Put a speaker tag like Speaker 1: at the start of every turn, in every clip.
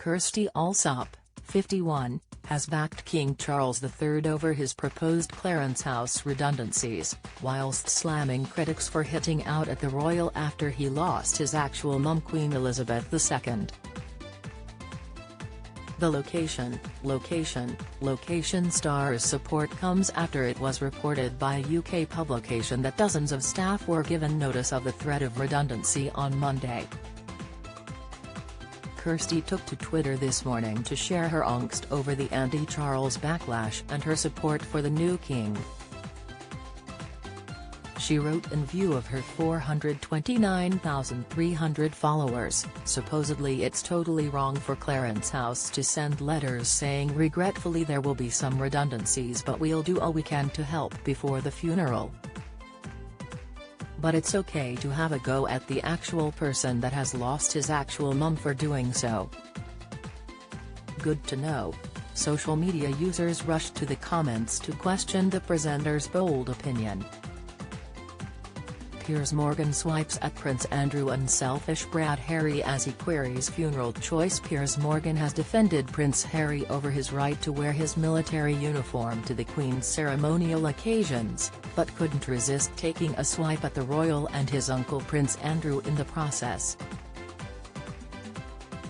Speaker 1: Kirstie Allsopp, 51, has backed King Charles III over his proposed Clarence House redundancies, whilst slamming critics for hitting out at the royal after he lost his actual mum Queen Elizabeth II. The location star's support comes after it was reported by a UK publication that dozens of staff were given notice of the threat of redundancy on Monday. Kirstie took to Twitter this morning to share her angst over the anti-Charles backlash and her support for the new king. She wrote, in view of her 429,300 followers, supposedly it's totally wrong for Clarence House to send letters saying regretfully there will be some redundancies but we'll do all we can to help before the funeral. But it's okay to have a go at the actual person that has lost his actual mum for doing so. Good to know. Social media users rushed to the comments to question the presenter's bold opinion. Piers Morgan swipes at Prince Andrew and selfish brat Harry as he queries funeral choice. Piers Morgan has defended Prince Harry over his right to wear his military uniform to the Queen's ceremonial occasions, but couldn't resist taking a swipe at the royal and his uncle Prince Andrew in the process.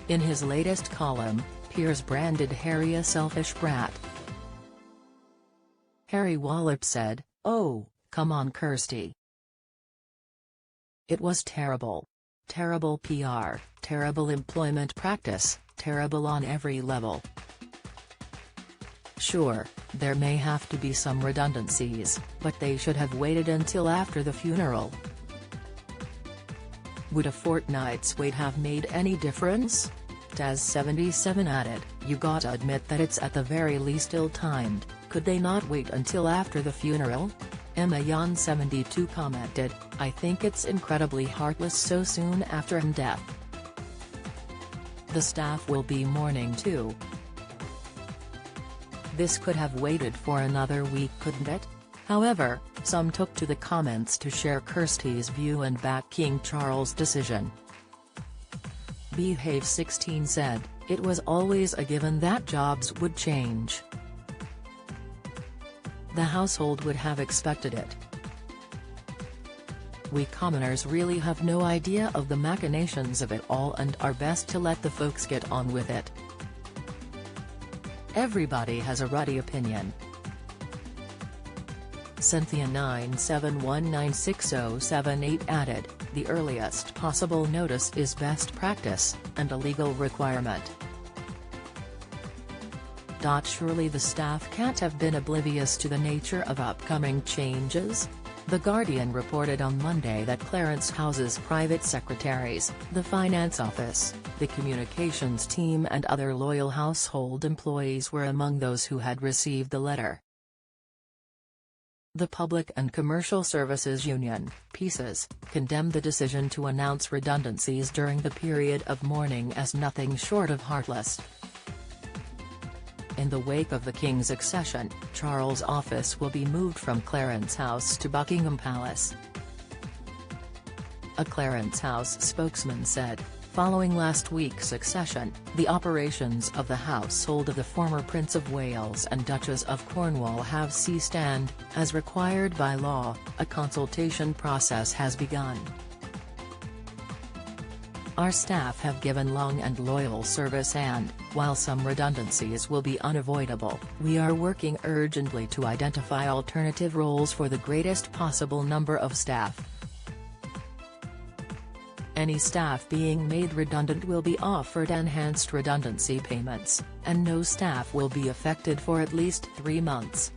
Speaker 1: In his latest column, Piers branded Harry a selfish brat. Harry Wallop said, "Oh, come on Kirstie. It was terrible. Terrible PR, terrible employment practice, terrible on every level. Sure, there may have to be some redundancies, but they should have waited until after the funeral. Would a fortnight's wait have made any difference?" Taz77 added, "You gotta admit that it's at the very least ill-timed. Could they not wait until after the funeral?" Emma Yan72 commented, "I think it's incredibly heartless so soon after his death. The staff will be mourning too. This could have waited for another week, couldn't it?" However, some took to the comments to share Kirstie's view and back King Charles' decision. Behave16 said, "It was always a given that jobs would change. The household would have expected it. We commoners really have no idea of the machinations of it all and are best to let the folks get on with it. Everybody has a ruddy opinion." Cynthia97196078 added, "The earliest possible notice is best practice, and a legal requirement. Surely the staff can't have been oblivious to the nature of upcoming changes?" The Guardian reported on Monday that Clarence House's private secretaries, the finance office, the communications team and other loyal household employees were among those who had received the letter. The Public and Commercial Services Union, PCSUS, condemned the decision to announce redundancies during the period of mourning as nothing short of heartless. In the wake of the King's accession, Charles' office will be moved from Clarence House to Buckingham Palace. A Clarence House spokesman said, "Following last week's accession, the operations of the household of the former Prince of Wales and Duchess of Cornwall have ceased and, as required by law, a consultation process has begun. Our staff have given long and loyal service and, while some redundancies will be unavoidable, we are working urgently to identify alternative roles for the greatest possible number of staff. Any staff being made redundant will be offered enhanced redundancy payments, and no staff will be affected for at least 3 months."